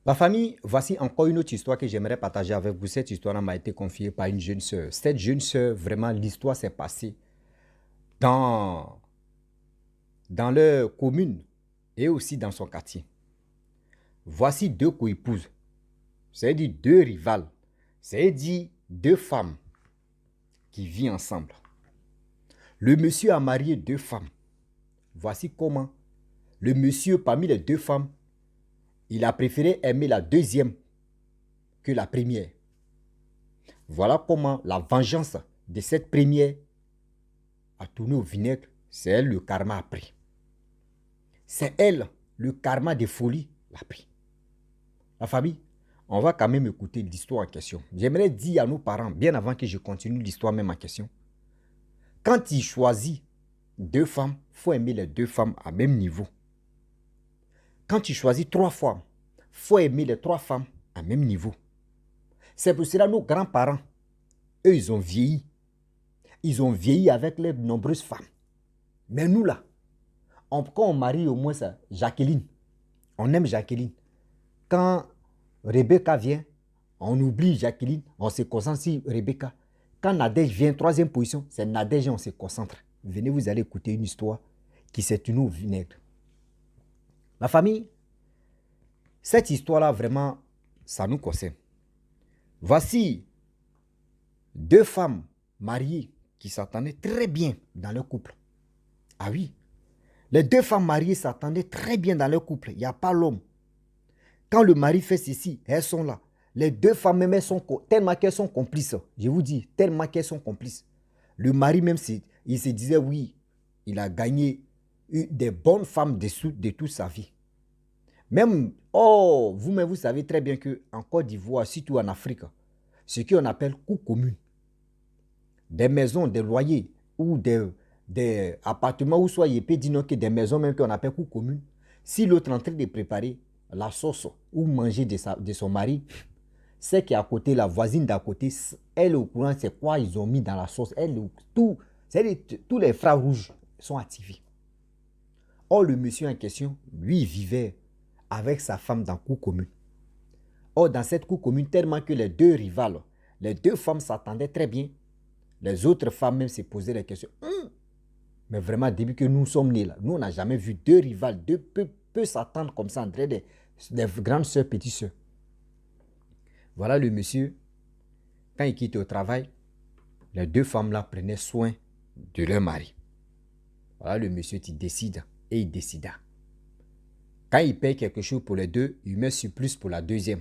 La famille, voici encore une autre histoire que j'aimerais partager avec vous. Cette histoire m'a été confiée par une jeune sœur. Cette jeune sœur, vraiment, l'histoire s'est passée dans, dans leur commune et aussi dans son quartier. Voici deux coépouses, c'est-à-dire deux rivales, c'est-à-dire deux femmes qui vivent ensemble. Le monsieur a marié deux femmes. Voici comment le monsieur, parmi les deux femmes, il a préféré aimer la deuxième que la première. Voilà comment la vengeance de cette première a tourné au vinaigre. C'est elle le karma a pris. C'est elle le karma de folie l'a pris. La famille, on va quand même écouter l'histoire en question. J'aimerais dire à nos parents, bien avant que je continue l'histoire même en question, quand ils choisissent deux femmes, il faut aimer les deux femmes à même niveau. Quand tu choisis trois femmes, il faut aimer les trois femmes à même niveau. C'est pour cela que nos grands-parents, eux, ils ont vieilli. Ils ont vieilli avec les nombreuses femmes. Mais nous, là, quand on marie au moins ça, Jacqueline, on aime Jacqueline. Quand Rebecca vient, on oublie Jacqueline, on se concentre sur Rebecca. Quand Nadège vient, troisième position, c'est Nadège et on se concentre. Venez, vous allez écouter une histoire qui s'est tenue au vinaigre. La famille, cette histoire-là, vraiment, ça nous concerne. Voici deux femmes mariées qui s'entendaient très bien dans leur couple. Ah oui, les deux femmes mariées s'entendaient très bien dans leur couple. Il n'y a pas l'homme. Quand le mari fait ceci, elles sont là. Les deux femmes même, elles sont tellement qu'elles sont complices. Je vous dis, tellement qu'elles sont complices. Le mari même, il se disait, oui, il a gagné des bonnes femmes de toute sa vie. Même, oh, vous-même, vous savez très bien qu'en Côte d'Ivoire, surtout en Afrique, ce qu'on appelle coût commun, des maisons, des loyers ou des appartements où soit il peut dire que des maisons même qu'on appelle coût commun, si l'autre est en train de préparer la sauce ou manger de son mari, c'est qu'à côté, la voisine d'à côté, elle est au courant, c'est quoi ils ont mis dans la sauce. Tous les frères rouges sont activés. Or, le monsieur en question, lui, il vivait avec sa femme dans cour commune. Or, dans cette cour commune, tellement que les deux rivales, les deux femmes s'attendaient très bien, les autres femmes même se posaient la question. Mais vraiment, depuis que nous sommes nés là, nous, on n'a jamais vu deux rivales, deux peu s'attendre comme ça entre des grandes soeurs, petites soeurs. Voilà le monsieur, quand il quitte au travail, les deux femmes-là prenaient soin de leur mari. Voilà le monsieur qui décide et il décida. Quand il paye quelque chose pour les deux, il met sur plus pour la deuxième.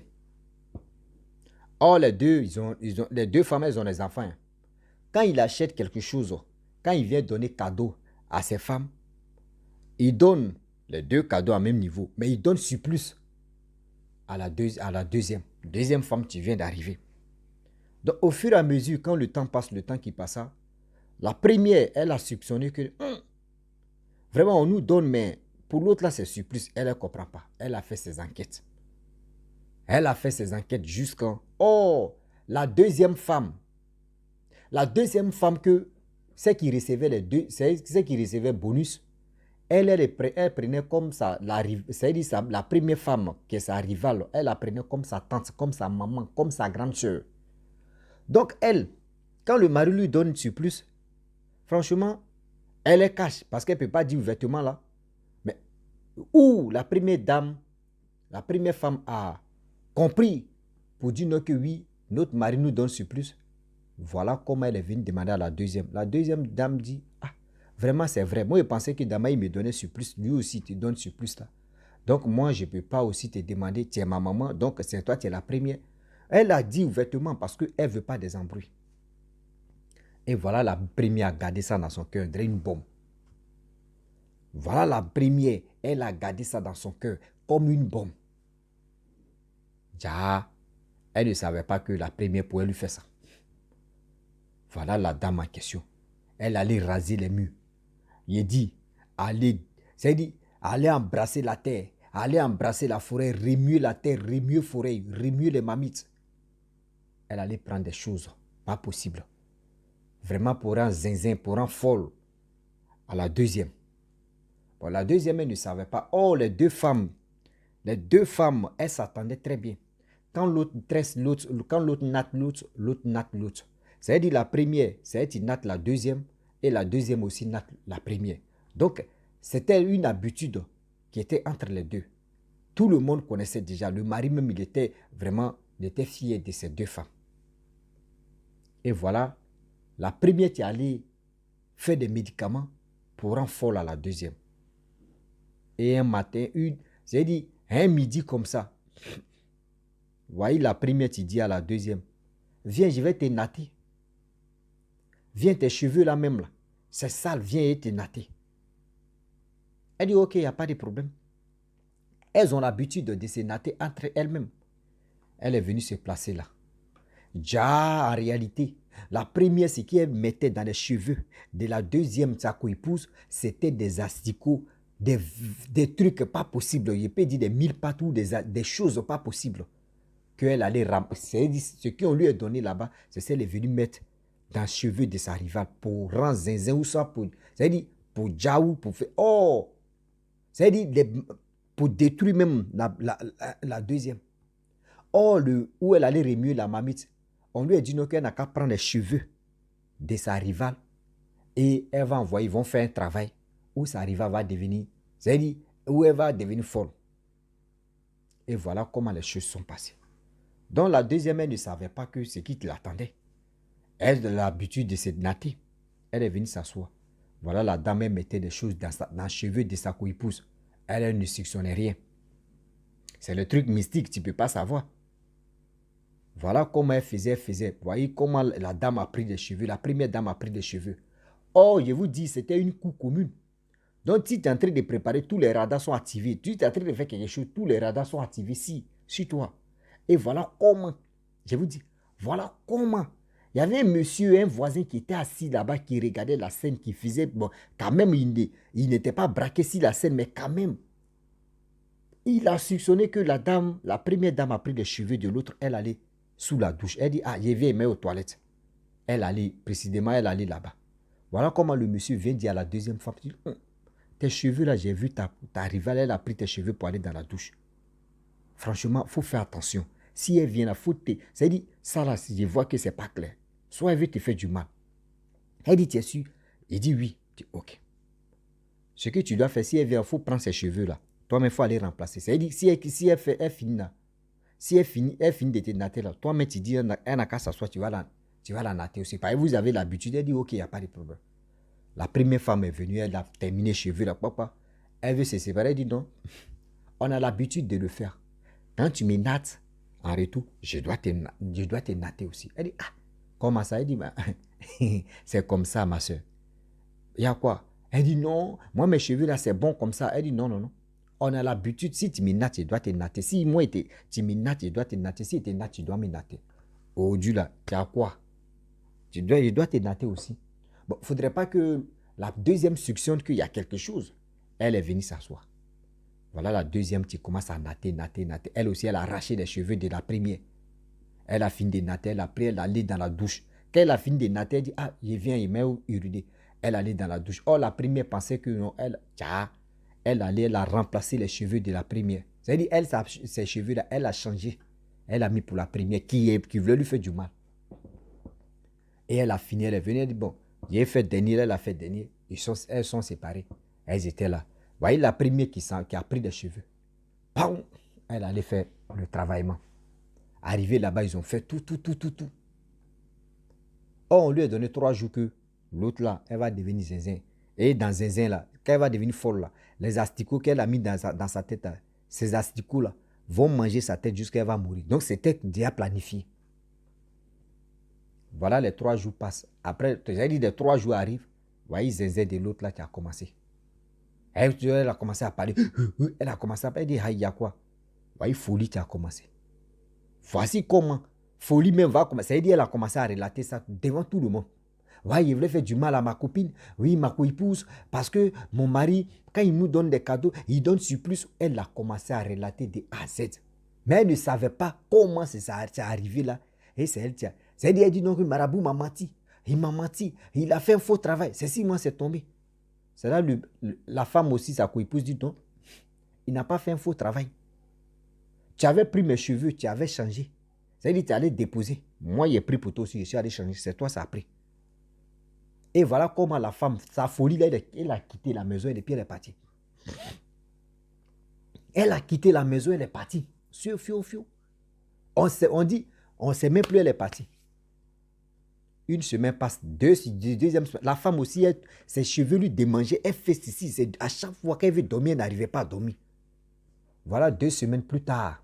Or, les deux femmes, elles ont des enfants. Quand il achète quelque chose, quand il vient donner cadeau à ses femmes, il donne les deux cadeaux à même niveau, mais il donne sur plus à la deuxième femme qui vient d'arriver. Donc, au fur et à mesure, quand le temps passe, le temps qui passa, la première, elle a soupçonné que vraiment, on nous donne, mais pour l'autre, là, c'est surplus. Elle ne comprend pas. Elle a fait ses enquêtes. Elle a fait ses enquêtes jusqu'en... Oh, la deuxième femme que c'est qui recevait les deux, c'est qui recevait bonus, elle prenait comme ça, la première femme qui est sa rivale, elle la prenait comme sa tante, comme sa maman, comme sa grande soeur. Donc elle, quand le mari lui donne surplus, franchement, elle est cache parce qu'elle ne peut pas dire ouvertement là. Mais où la première dame, la première femme a compris pour dire non que oui, notre mari nous donne surplus. Voilà comment elle est venue demander à la deuxième. La deuxième dame dit, ah, vraiment c'est vrai. Moi je pensais que Dama il me donnait surplus, lui aussi te donne surplus là. Donc moi je ne peux pas aussi te demander, tu es ma maman, donc c'est toi tu es la première. Elle a dit ouvertement parce qu'elle ne veut pas des embrouilles. Et voilà la première a gardé ça dans son cœur, une bombe. Voilà la première, elle a gardé ça dans son cœur comme une bombe. Ja, elle ne savait pas que la première pouvait lui faire ça. Voilà la dame en question. Elle allait raser les murs. Il dit, allez embrasser la terre, allez embrasser la forêt, remuer la terre, remuer la forêt, remuer les mamites. Elle allait prendre des choses, pas possible. Vraiment pour un zinzin, pour un folle. À la deuxième. Bon, la deuxième, elle ne savait pas. Oh, les deux femmes, Les deux femmes, elles s'attendaient très bien. Quand l'autre tresse l'autre, quand l'autre natte l'autre, l'autre natte l'autre. C'est-à-dire la première, c'est-à-dire qu'il natte la deuxième, et la deuxième aussi natte la première. Donc, c'était une habitude qui était entre les deux. Tout le monde connaissait déjà. Le mari même, il était vraiment, il était fier de ces deux femmes. Et voilà, la première qui allait faire des médicaments pour rendre folle à la deuxième. Et un matin, j'ai dit, un midi comme ça, voyez la première qui dit à la deuxième, viens, je vais te natter. Viens, tes cheveux là même là, c'est sale, viens et te natter. Elle dit, ok, il n'y a pas de problème. Elles ont l'habitude de se natter entre elles-mêmes. Elle est venue se placer là. Déjà, en réalité, la première, ce qu'elle mettait dans les cheveux de la deuxième, sa co-épouse, c'était des asticots, des trucs pas possibles. Je peux dire des mille partout, des choses pas possibles. Qu'elle allait ramasser. Ce qu'on lui a donné là-bas, c'est ce qu'elle est venue mettre dans les cheveux de sa rivale pour rendre zinzin ou ça. C'est-à-dire pour Jaou, pour faire. Oh! C'est-à-dire pour détruire même la deuxième. Or, où elle allait remuer la mamite, on lui a dit qu'elle n'a qu'à prendre les cheveux de sa rivale et elle va envoyer, ils vont faire un travail où sa rivale va devenir, c'est-à-dire où elle va devenir folle. Et voilà comment les choses sont passées. Donc la deuxième, elle ne savait pas que ce qui l'attendait. Elle a l'habitude de se natter. Elle est venue s'asseoir. Voilà, la dame, elle mettait des choses dans les cheveux de sa co-épouse. Elle ne soupçonnait rien. C'est le truc mystique, tu ne peux pas savoir. Voilà comment elle faisait. Vous voyez comment la dame a pris des cheveux. La première dame a pris des cheveux. Oh, je vous dis, c'était une coup commune. Donc, si tu es en train de préparer, tous les radars sont activés. Tu es en train de faire quelque chose, tous les radars sont activés sur toi. Et voilà comment, je vous dis, voilà comment. Il y avait un monsieur, un voisin qui était assis là-bas, qui regardait la scène, qui faisait, bon, quand même, il n'était pas braqué sur la scène, mais quand même, il a soupçonné que la dame, la première dame a pris les cheveux de l'autre, elle allait sous la douche. Elle dit, ah, je vais mettre aux toilettes. Elle allait, précisément, elle allait là-bas. Voilà comment le monsieur vient dire à la deuxième femme, tes cheveux là, j'ai vu ta rivale, elle a pris tes cheveux pour aller dans la douche. Franchement, il faut faire attention. Si elle vient là, faut te... C'est-à-dire, ça là, si je vois que c'est pas clair, soit elle veut te faire du mal. Elle dit, tu es sûr? Il dit oui. Je dis, ok. Ce que tu dois faire, si elle vient, il faut prendre ses cheveux là. Toi-même, il faut aller remplacer. C'est-à-dire, si elle finit là, si elle finit de te natter là, toi-même, tu dis, elle n'a qu'à s'asseoir, tu vas la natter aussi. Parce que vous avez l'habitude, elle dit, ok, il n'y a pas de problème. La première femme est venue, elle a terminé les cheveux là, papa. Elle veut se séparer, elle dit non. On a l'habitude de le faire. Quand tu me nattes, en retour, je dois te natter aussi. Elle dit, ah, comment ça? Elle dit, bah, c'est comme ça, ma soeur. Il y a quoi? Elle dit, non, moi, mes cheveux là, c'est bon comme ça. Elle dit, non, non, non. On a l'habitude, si tu me nattes, je dois te natter. Si moi, tu me nattes, je dois te natter. Si tu te nattes, tu dois me natter. Oh Dieu là, tu as quoi? Je dois te natter aussi. Bon, il ne faudrait pas que la deuxième suctionne qu'il y a quelque chose. Elle est venue s'asseoir. Voilà la deuxième qui commence à natter. Elle aussi, elle a arraché les cheveux de la première. Elle a fini de natter, elle a pris, elle allait dans la douche. Quand elle a fini de natter, elle dit, ah, je viens, il m'a uriner. Elle allait dans la douche. Oh, la première pensait que non, elle allait, elle a remplacé les cheveux de la première. C'est-à-dire, elle, ses cheveux-là, elle a changé. Elle a mis pour la première qui voulait lui faire du mal. Et elle a fini, elle est venue, elle dit, bon, j'ai fait dernier, elle a fait dernier. Elles sont séparées. Elles étaient là. Vous voyez la première qui a pris des cheveux. Pam! Elle allait faire le travaillement. Arrivé là-bas, ils ont fait tout. Or, on lui a donné 3 jours que l'autre là, elle va devenir zinzin. Et dans zinzin là, quand elle va devenir folle là, les asticots qu'elle a mis dans sa tête, là, ces asticots là, vont manger sa tête jusqu'à elle va mourir. Donc, c'était déjà planifié. Voilà, les 3 jours passent. Après, j'ai dit, les 3 jours arrivent. Vous voyez, zinzin de l'autre là qui a commencé. Elle a commencé à parler. Elle a commencé à parler. Elle dit, il y a quoi? Vous voyez, folie qui a commencé. Voici comment. Folie même va commencer. Elle a commencé à relater ça devant tout le monde. Ouais, il voulait faire du mal à ma copine. Oui, ma co-épouse. Parce que mon mari, quand il nous donne des cadeaux, il donne surplus. Elle a commencé à relater de A à Z. Mais elle ne savait pas comment c'est arrivé là. Et c'est elle qui a. Elle dit non, que Marabout m'a menti. Il m'a menti. Il a fait un faux travail. C'est 6 mois, c'est tombé. C'est là la femme aussi, sa co-épouse dit non. Il n'a pas fait un faux travail. Tu avais pris mes cheveux, tu avais changé. C'est-à-dire, tu allais déposer. Moi, j'ai pris pour toi aussi, je suis allé changer. C'est toi, ça a pris. Et voilà comment la femme, sa folie, là, elle a quitté la maison et puis elle est partie. Elle a quitté la maison, elle est partie. Sur fio. On dit, on ne sait même plus, elle est partie. Une semaine passe, deuxième semaine. La femme aussi, ses cheveux lui démangeaient. Elle fait ceci. À chaque fois qu'elle veut dormir, elle n'arrivait pas à dormir. Voilà 2 semaines plus tard.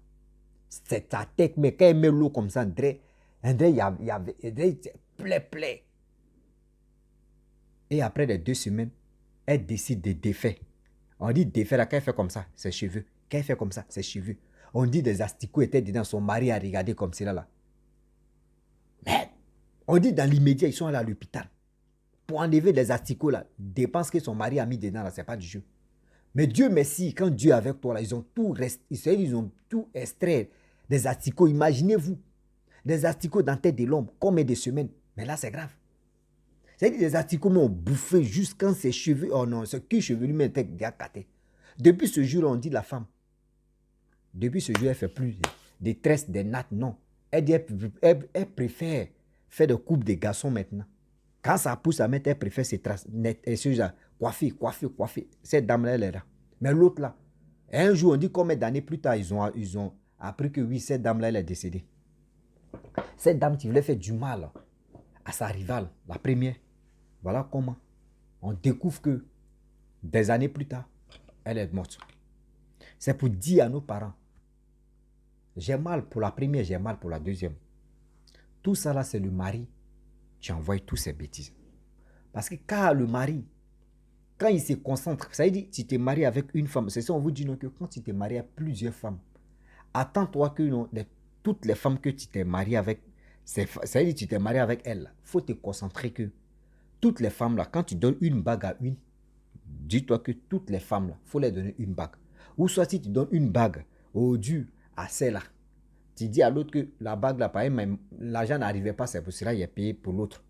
C'est ta tête, mais quand elle met l'eau comme ça, André, il y avait plaie. Et après les 2 semaines, elle décide de défaire. On dit défaire là, quand elle fait comme ça, ses cheveux. Quand elle fait comme ça, ses cheveux. On dit des asticots étaient dedans, son mari a regardé comme cela là. Mais on dit dans l'immédiat, ils sont allés à l'hôpital. Pour enlever les asticots là, dépenses que son mari a mis dedans là, c'est pas du jeu. Mais Dieu merci, quand Dieu est avec toi là, ils ont tout extrait des asticots. Imaginez-vous, des asticots dans la tête de l'homme, combien de semaines. Mais là, c'est grave. C'est-à-dire des asticots m'ont bouffé jusqu'à ses cheveux. Oh non, ce qui chevelu m'était déjà caté. Depuis ce jour, on dit la femme. Depuis ce jour, elle ne fait plus des tresses, des nattes, non. Elle préfère faire des coupes de garçons maintenant. Quand ça pousse à mettre, elle préfère ses traces nettes. Et ceux-là, coiffer. Cette dame-là, elle est là. Mais l'autre là, un jour, on dit combien d'années plus tard, ils ont appris que oui, cette dame-là, elle est décédée. Cette dame qui voulait faire du mal à sa rivale, la première. Voilà comment on découvre que des années plus tard, elle est morte. C'est pour dire à nos parents, j'ai mal pour la première, j'ai mal pour la deuxième. Tout ça là, c'est le mari qui envoie toutes ces bêtises. Parce que quand le mari, quand il se concentre, ça veut dire que tu t'es marié avec une femme. C'est ça, on vous dit non, que quand tu t'es marié à plusieurs femmes, attends-toi que non, toutes les femmes que tu t'es marié avec, ça veut dire que tu t'es marié avec elles. Il faut te concentrer que toutes les femmes là, quand tu donnes une bague à une, dis-toi que toutes les femmes là, il faut les donner une bague. Ou soit si tu donnes une bague au Dieu à celle-là, tu dis à l'autre que la bague là, par exemple, l'argent n'arrivait pas, c'est pour cela qu'il a payé pour l'autre.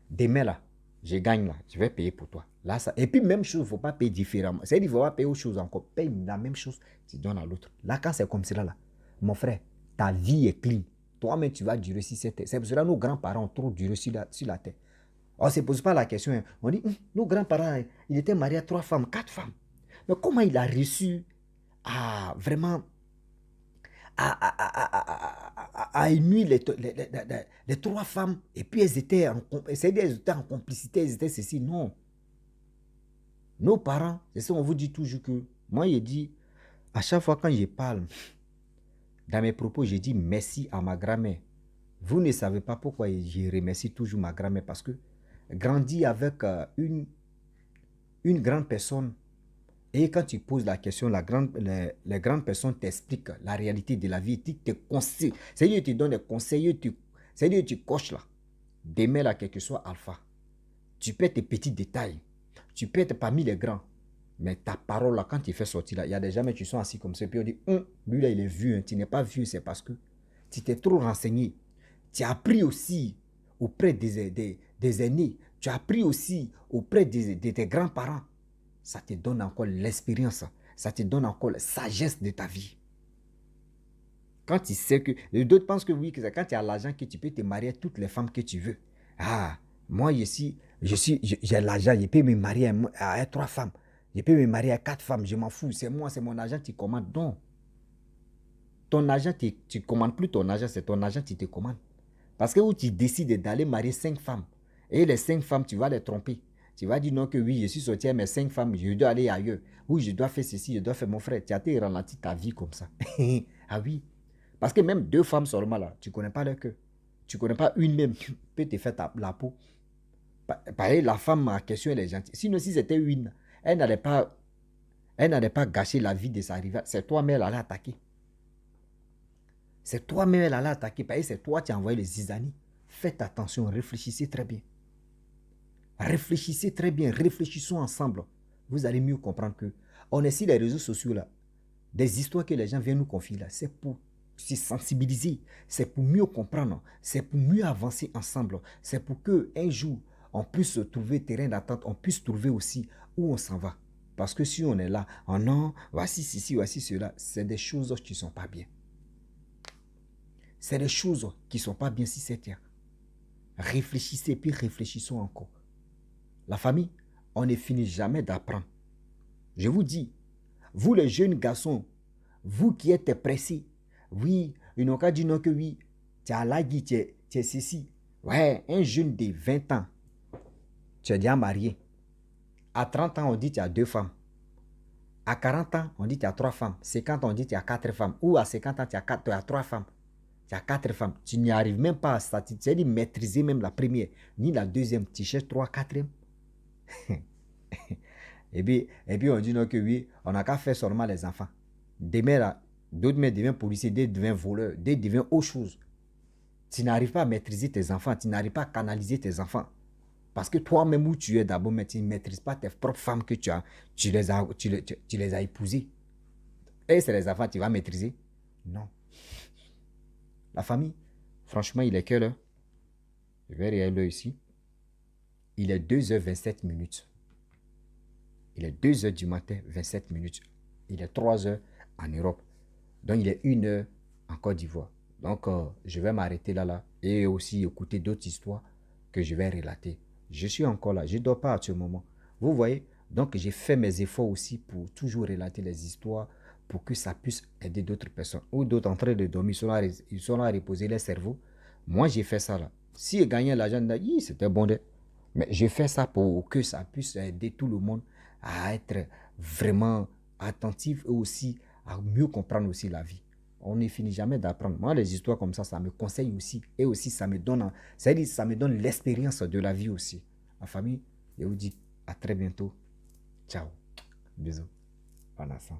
Demain là, je gagne là, je vais payer pour toi. Là, ça. Et puis même chose, il ne faut pas payer différemment. C'est-à-dire qu'il ne faut pas payer autre chose encore. Paye la même chose, tu donnes à l'autre. Là, quand c'est comme cela là, mon frère, ta vie est clean. Toi-même, tu vas durer sur cette terre. C'est pour cela que nos grands-parents ont trop duré sur la terre. On ne se pose pas la question. Hein. On dit, nos grands-parents, ils étaient mariés à 3 femmes, 4 femmes. Mais comment il a réussi à vraiment à unir les 3 femmes et puis elles étaient en complicité, elles étaient ceci. Non. Nos parents, c'est ça, on vous dit toujours que, moi, je dis, à chaque fois quand je parle, dans mes propos, je dis merci à ma grand-mère. Vous ne savez pas pourquoi je remercie toujours ma grand-mère, parce que grandir avec une grande personne, et quand tu poses la question, les grandes personnes t'expliquent la réalité de la vie, ils te conseillent. C'est-à-dire qu'ils te donnent des conseils, c'est-à-dire que tu coches là. Demain, là, quel que soit alpha, tu peux être tes petits détails, tu peux être parmi les grands, mais ta parole là, quand tu fais sortir là, il y a des gens qui sont assis comme ça, puis on dit, lui là, il est vieux, hein. Tu n'es pas vieux, c'est parce que tu t'es trop renseigné. Tu as appris aussi auprès des aînés, tu as appris aussi auprès de tes grands-parents. Ça te donne encore l'expérience, ça te donne encore la sagesse de ta vie. Quand tu sais que, d'autres pensent que oui, que quand tu as l'argent, que tu peux te marier à toutes les femmes que tu veux. Ah, moi ici, j'ai l'argent, je peux me marier à 3 femmes, je peux me marier à 4 femmes, je m'en fous, c'est moi, c'est mon argent qui commande. Non, ton argent, tu ne commandes plus ton argent, c'est ton argent qui te commande. Parce que où tu décides d'aller marier 5 femmes, et les 5 femmes, tu vas les tromper. Tu vas dire non que oui, je suis sorti à mes 5 femmes, je dois aller ailleurs. Oui, je dois faire ceci, je dois faire mon frère. Tu as été ralenti ta vie comme ça. Ah oui. Parce que même 2 femmes seulement là, tu ne connais pas leur cœur. Tu ne connais pas une même qui peut te faire la peau. Pareil, la femme en question, elle est gentille. Sinon, si c'était une, elle n'allait pas gâcher la vie de sa rivale. C'est toi-même, elle allait attaquer. C'est toi-même, elle allait attaquer. Pareil, c'est toi qui as envoyé les zizanies. Faites attention, réfléchissez très bien. Réfléchissez très bien, réfléchissons ensemble. Vous allez mieux comprendre que on est sur les réseaux sociaux là. Des histoires que les gens viennent nous confier là, c'est pour se sensibiliser, c'est pour mieux comprendre, c'est pour mieux avancer ensemble, c'est pour que un jour on puisse trouver terrain d'attente, on puisse trouver aussi où on s'en va. Parce que si on est là, oh non, voici ceci, voici cela, c'est des choses qui ne sont pas bien. C'est des choses qui ne sont pas bien si c'est tiens. Réfléchissez, puis réfléchissons encore. La famille, on ne finit jamais d'apprendre. Je vous dis, vous les jeunes garçons, vous qui êtes pressés, oui, ils n'ont qu'à dire non que oui, tu as lagi, tu es ceci. Ouais, un jeune de 20 ans, tu es déjà marié. À 30 ans, on dit tu as 2 femmes. À 40 ans, on dit tu as 3 femmes. 50 ans, on dit tu as 4 femmes. Ou à 50 ans, tu as 3 femmes. Tu as 4 femmes. Tu n'y arrives même pas à ça. Tu sais maîtriser même la première, ni la deuxième. Tu cherches 3, 4e. et puis, on dit non que oui, on n'a qu'à faire seulement les enfants. Demain, là, d'autres deviennent policiers, d'autres deviennent voleurs, d'autres deviennent autre chose. Tu n'arrives pas à maîtriser tes enfants, tu n'arrives pas à canaliser tes enfants. Parce que toi-même où tu es d'abord, mais tu ne maîtrises pas tes propres femmes que tu as. Tu les as épousées. Et c'est les enfants que tu vas maîtriser? Non. La famille, franchement, il est quelle heure? Je vais regarder l'heure ici. Il est 2h27 minutes. Il est 2h du matin, 27 minutes. Il est 3h en Europe. Donc, il est 1h en Côte d'Ivoire. Donc, je vais m'arrêter là et aussi écouter d'autres histoires que je vais relater. Je suis encore là. Je ne dors pas à ce moment. Vous voyez? Donc, j'ai fait mes efforts aussi pour toujours relater les histoires pour que ça puisse aider d'autres personnes. Ou d'autres en train de dormir, ils sont là à reposer leur cerveau. Moi, j'ai fait ça là. Si je gagnais l'argent, c'était bon. Mais j'ai fait ça pour que ça puisse aider tout le monde à être vraiment attentif et aussi à mieux comprendre aussi la vie. On ne finit jamais d'apprendre. Moi, les histoires comme ça me conseille aussi. Et aussi, ça me donne l'expérience de la vie aussi. Ma famille, je vous dis à très bientôt. Ciao. Bisous. Bon instant.